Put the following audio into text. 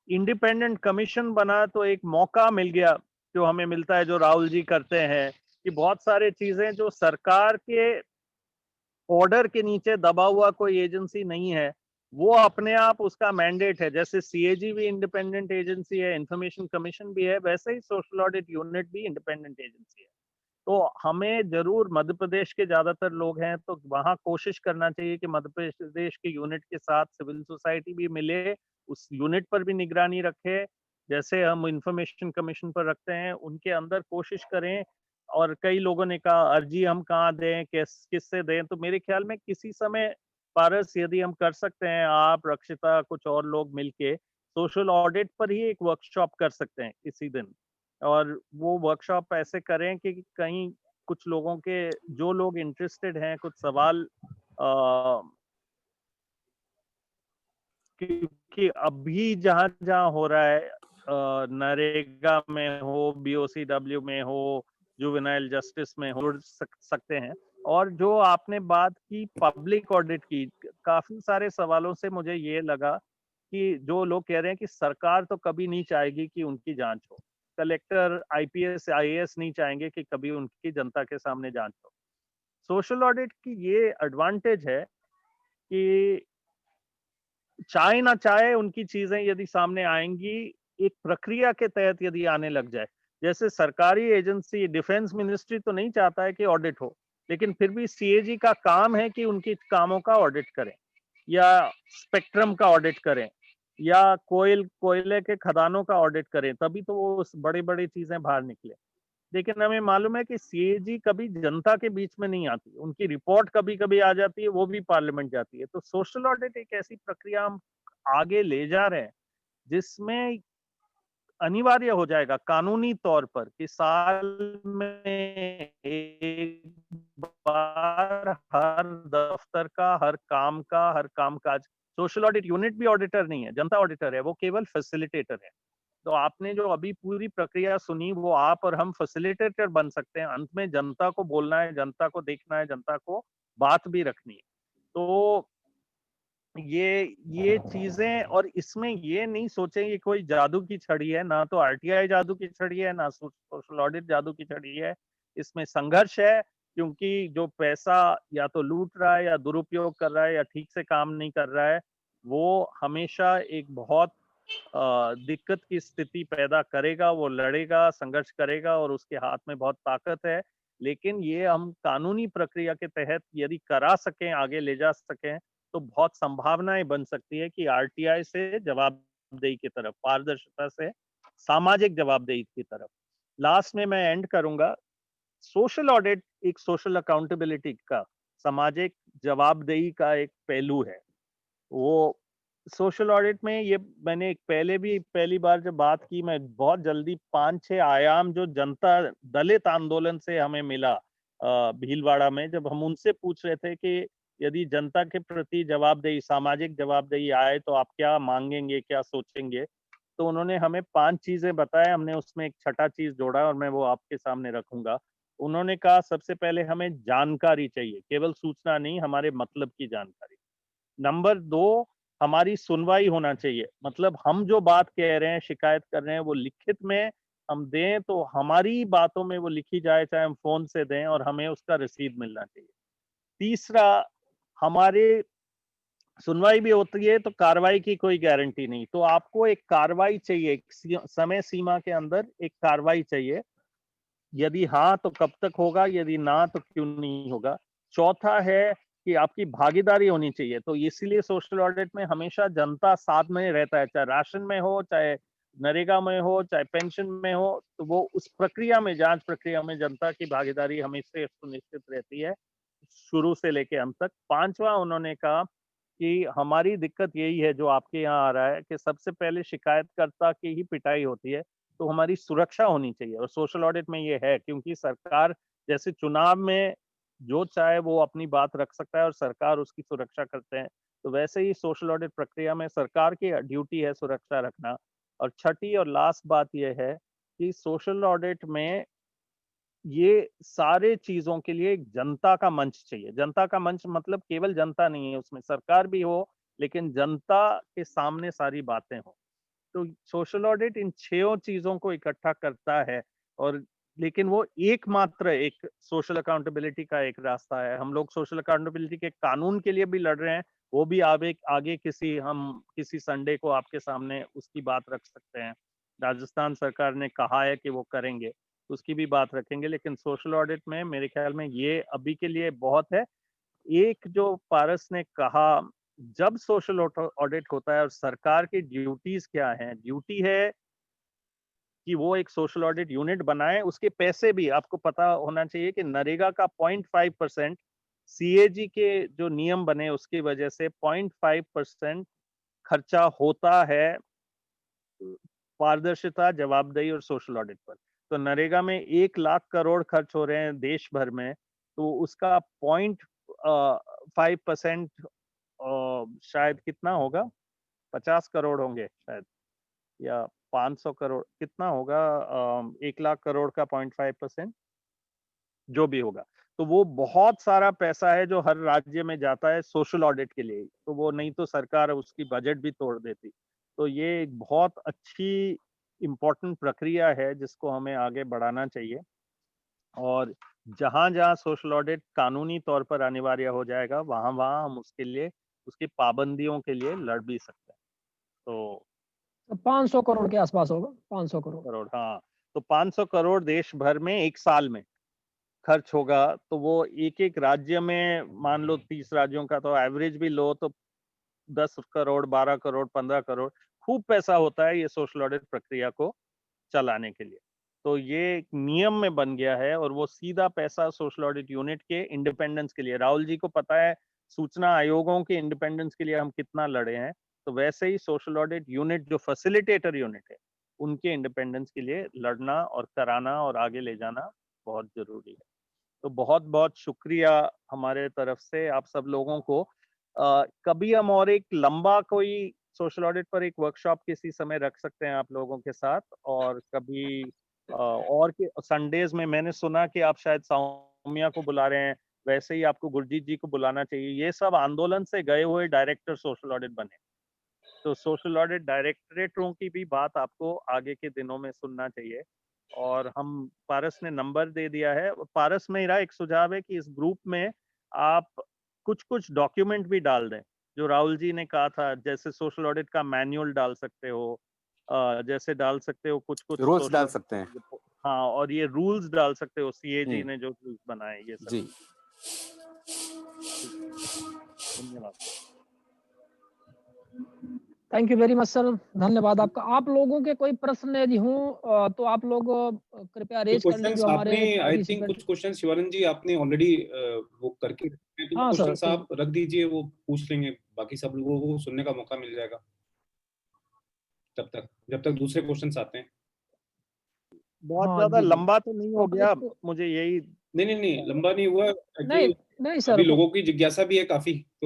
Independent commission बना तो एक मौका मिल गया, जो हमें मिलता है, जो राहुल जी करते हैं, कि बहुत सारे चीजें जो सरकार के ऑर्डर के नीचे दबा हुआ कोई एजेंसी नहीं है, वो अपने आप उसका मैंडेट है। जैसे सीएजी भी इंडिपेंडेंट एजेंसी है, इंफॉर्मेशन कमीशन भी है, वैसे ही सोशल ऑडिट यूनिट भी इंडिपेंडेंट एजेंसी है। तो हमें जरूर, मध्य प्रदेश के ज्यादातर लोग हैं तो वहां कोशिश करना चाहिए कि मध्य प्रदेश के यूनिट के साथ सिविल सोसाइटी भी मिले, उस यूनिट पर भी निगरानी रखे, जैसे हम इंफॉर्मेशन कमीशन पर रखते हैं, उनके अंदर कोशिश करें। और कई लोगों ने कहा अर्जी हम कहाँ दें, किससे दें, तो मेरे ख्याल में किसी समय पारस, यदि हम कर सकते हैं, आप, रक्षिता, कुछ और लोग मिलके सोशल ऑडिट पर ही एक वर्कशॉप कर सकते हैं किसी दिन। और वो वर्कशॉप ऐसे करें कि कहीं कुछ लोगों के, जो लोग इंटरेस्टेड हैं, कुछ सवाल, क्योंकि अभी जहां जहां हो रहा है, नरेगा में हो, बीओसीडब्ल्यू में हो, जुवेनाइल जस्टिस में हो, जुड़ सकते हैं। और जो आपने बात की पब्लिक ऑडिट की, काफी सारे सवालों से मुझे ये लगा कि जो लोग कह रहे हैं कि सरकार तो कभी नहीं चाहेगी कि उनकी जांच हो, कलेक्टर, आईपीएस, आईएएस नहीं चाहेंगे कि कभी उनकी जनता के सामने जांच हो। सोशल ऑडिट की ये एडवांटेज है कि चाहे ना चाहे उनकी चीजें यदि सामने आएंगी, एक प्रक्रिया के तहत यदि आने लग जाए। जैसे सरकारी एजेंसी, डिफेंस मिनिस्ट्री तो नहीं चाहता है कि ऑडिट हो, लेकिन फिर भी सीएजी का काम है कि उनकी कामों का ऑडिट करें, या स्पेक्ट्रम का ऑडिट करें, या कोयले के खदानों का ऑडिट करें, तभी तो वो बड़ी बड़ी चीजें बाहर निकले। लेकिन हमें मालूम है कि सीएजी कभी जनता के बीच में नहीं आती, उनकी रिपोर्ट कभी कभी आ जाती है, वो भी पार्लियामेंट जाती है। तो सोशल ऑडिट एक ऐसी प्रक्रिया हम आगे ले जा रहे हैं, जिसमें अनिवार्य हो जाएगा कानूनी तौर पर कि साल में एक बार हर दफ्तर का, हर काम का, हर कामकाज, सोशल ऑडिट यूनिट भी ऑडिटर नहीं है, जनता ऑडिटर है, वो केवल फैसिलिटेटर है। तो आपने जो अभी पूरी प्रक्रिया सुनी, वो आप और हम फैसिलिटेटर बन सकते हैं। अंत में जनता को बोलना है, जनता को देखना है, जनता को बात भी रखनी है। तो ये चीजें, और इसमें ये नहीं सोचें कि कोई जादू की छड़ी है, ना तो आरटीआई जादू की छड़ी है, ना सोशल ऑडिट जादू की छड़ी है। इसमें संघर्ष है, क्योंकि जो पैसा या तो लूट रहा है, या दुरुपयोग कर रहा है, या ठीक से काम नहीं कर रहा है, वो हमेशा एक बहुत दिक्कत की स्थिति पैदा करेगा। वो लड़ेगा, संघर्ष करेगा, और उसके हाथ में बहुत ताकत है। लेकिन ये हम कानूनी प्रक्रिया के तहत यदि करा सकें, आगे ले जा सकें, तो बहुत संभावनाएं बन सकती है कि आरटीआई से जवाबदेही की तरफ, पारदर्शिता से सामाजिक जवाबदेही की तरफ। लास्ट में मैं एंड करूंगा, सोशल ऑडिट एक सोशल अकाउंटेबिलिटी का, सामाजिक जवाबदेही का एक पहलू है। वो सोशल ऑडिट में, ये मैंने पहली बार जब बात की, मैं बहुत जल्दी 5-6 आयाम जो जनता दलित आंदोलन से हमें मिला, भीलवाड़ा में, जब हम उनसे पूछ रहे थे कि यदि जनता के प्रति जवाबदेही, सामाजिक जवाबदेही आए तो आप क्या मांगेंगे, क्या सोचेंगे, तो उन्होंने हमें 5 चीजें बताए। हमने उसमें एक छठा चीज जोड़ा, और मैं वो आपके सामने रखूंगा। उन्होंने कहा सबसे पहले हमें जानकारी चाहिए, केवल सूचना नहीं, हमारे मतलब की जानकारी। नंबर 2, हमारी सुनवाई होना चाहिए, मतलब हम जो बात कह रहे हैं, शिकायत कर रहे हैं, वो लिखित में हम दें, तो हमारी बातों में वो लिखी जाए, चाहे हम फोन से दें, और हमें उसका रसीद मिलना चाहिए। तीसरा, हमारे सुनवाई भी होती है तो कार्रवाई की कोई गारंटी नहीं, तो आपको एक कार्रवाई चाहिए, एक समय सीमा के अंदर एक कार्रवाई चाहिए। यदि हाँ तो कब तक होगा, यदि ना तो क्यों नहीं होगा। चौथा है कि आपकी भागीदारी होनी चाहिए, तो इसीलिए सोशल ऑडिट में हमेशा जनता साथ में रहता है, चाहे राशन में हो, चाहे नरेगा में हो, चाहे पेंशन में हो, तो वो उस प्रक्रिया में, जांच प्रक्रिया में जनता की भागीदारी हमेशा सुनिश्चित रहती है, शुरू से लेके अंत तक। पांचवा, उन्होंने कहा कि हमारी दिक्कत यही है, जो आपके यहाँ आ रहा है, कि सबसे पहले शिकायतकर्ता की ही पिटाई होती है, तो हमारी सुरक्षा होनी चाहिए। और सोशल ऑडिट में ये है, क्योंकि सरकार, जैसे चुनाव में जो चाहे वो अपनी बात रख सकता है और सरकार उसकी सुरक्षा करते हैं, तो वैसे ही सोशल ऑडिट प्रक्रिया में सरकार की ड्यूटी है सुरक्षा रखना। और छठी और लास्ट बात यह है कि सोशल ऑडिट में ये सारे चीजों के लिए एक जनता का मंच चाहिए। जनता का मंच मतलब केवल जनता नहीं है, उसमें सरकार भी हो, लेकिन जनता के सामने सारी बातें हो। तो सोशल ऑडिट इन 6 चीज़ों को इकट्ठा करता है और लेकिन वो एकमात्र एक सोशल अकाउंटेबिलिटी का एक रास्ता है। हम लोग सोशल अकाउंटेबिलिटी के कानून के लिए भी लड़ रहे हैं, वो भी आगे आगे किसी संडे को आपके सामने उसकी बात रख सकते हैं। राजस्थान सरकार ने कहा है कि वो करेंगे, उसकी भी बात रखेंगे, लेकिन सोशल ऑडिट में मेरे ख्याल में ये अभी के लिए बहुत है। एक जो पारस ने कहा, जब सोशल ऑडिट होता है और सरकार की ड्यूटीज क्या है, ड्यूटी है कि वो एक सोशल ऑडिट यूनिट बनाए, उसके पैसे भी आपको पता होना चाहिए कि नरेगा का 0.5% सीएजी के जो नियम बने उसकी वजह से 0.5% खर्चा होता है पारदर्शिता, जवाबदेही और सोशल ऑडिट पर। तो नरेगा में 1 लाख करोड़ खर्च हो रहे हैं देश भर में, तो उसका 0.5% शायद कितना होगा, 50 करोड़ होंगे शायद, या 500 करोड़, कितना होगा 1 लाख करोड़ का 0.5%, जो भी होगा। तो वो बहुत सारा पैसा है जो हर राज्य में जाता है सोशल ऑडिट के लिए, तो वो नहीं तो सरकार उसकी बजट भी तोड़ देती। तो ये एक बहुत अच्छी इम्पोर्टेंट प्रक्रिया है जिसको हमें आगे बढ़ाना चाहिए, और जहाँ-जहाँ सोशल ऑडिट कानूनी तौर पर अनिवार्य हो जाएगा, वहाँ-वहाँ हम उसके लिए, उसकी पाबंदियों के लिए लड़ भी सकते हैं। तो 500 करोड़ के आसपास होगा, 500 करोड़। करोड़, हाँ, तो 500 करोड़ देश भर में 1 साल में खर्च होगा, तो वो एक-एक राज्य में, मान लो 30 राज्यों का तो एवरेज भी लो तो 10 करोड़, 12 करोड़, 15 करोड़, खूब पैसा होता है ये सोशल ऑडिट प्रक्रिया को चलाने के लिए। तो ये एक नियम में बन गया है और वो सीधा पैसा सोशल ऑडिट यूनिट के इंडिपेंडेंस के लिए, राहुल जी को पता है सूचना आयोगों के इंडिपेंडेंस के लिए हम कितना लड़े हैं, तो वैसे ही सोशल ऑडिट यूनिट जो फैसिलिटेटर यूनिट है, उनके इंडिपेंडेंस के लिए लड़ना और कराना और आगे ले जाना बहुत जरूरी है। तो बहुत-बहुत शुक्रिया हमारे तरफ से आप सब लोगों को। कभी हम और एक लंबा कोई सोशल ऑडिट पर एक वर्कशॉप किसी समय रख सकते हैं आप लोगों के साथ, और कभी और के संडेज में मैंने सुना कि आप शायद सौम्या को बुला रहे हैं, वैसे ही आपको गुरजीत जी को बुलाना चाहिए। ये सब आंदोलन से गए हुए डायरेक्टर सोशल ऑडिट बने। तो सोशल ऑडिट डायरेक्टरेटों की भी बात आपको आगे के दिनों में सुनना चाहिए, और हम, पारस ने नंबर दे दिया है। पारस, मेरा एक सुझाव है कि इस ग्रुप में आप कुछ-कुछ डॉक्यूमेंट भी डाल दें, जो राहुल जी ने कहा था, जैसे सोशल ऑडिट का मैनुअल डाल सकते हो, जैसे डाल सकते हो कुछ-कुछ रूल्स सोशल डाल ऑडिट सकते हैं। रिपो हाँ, और ये रूल्स डाल सकते हो, सीएजी हुँ, ने जो रूल्स बनाए ये सब। जी। ठीक है, धन्यवाद। Thank you very much sir, धन्यवाद आपका। आप लोगों के कोई प्रश्न यदि हों तो आप लोग कृपया ये रेज़ कर लें क्वेश्चंस जो आपने, हमारे आई थिंक पार्टिसिपेंट। कुछ क्वेश्चन शिवानंद जी आपने ऑलरेडी वो करके रखे हैं, तो हाँ सर, क्वेश्चंस तो आप रख दीजिए, वो पूछ लेंगे, बाकी सब लोगों को सुनने का मौका मिल जाएगा जब तक दूसरे क्वेश्चंस आते हैं। बहुत हाँ, ज़्यादा जी, जी। लंबा तो नहीं तो हो अपन गया, इसको मुझे यही नहीं, लंबा नहीं हुआ नहीं, एक्चुअली, नहीं सर अभी को लोगों की जिज्ञासा भी है काफ़ी, तो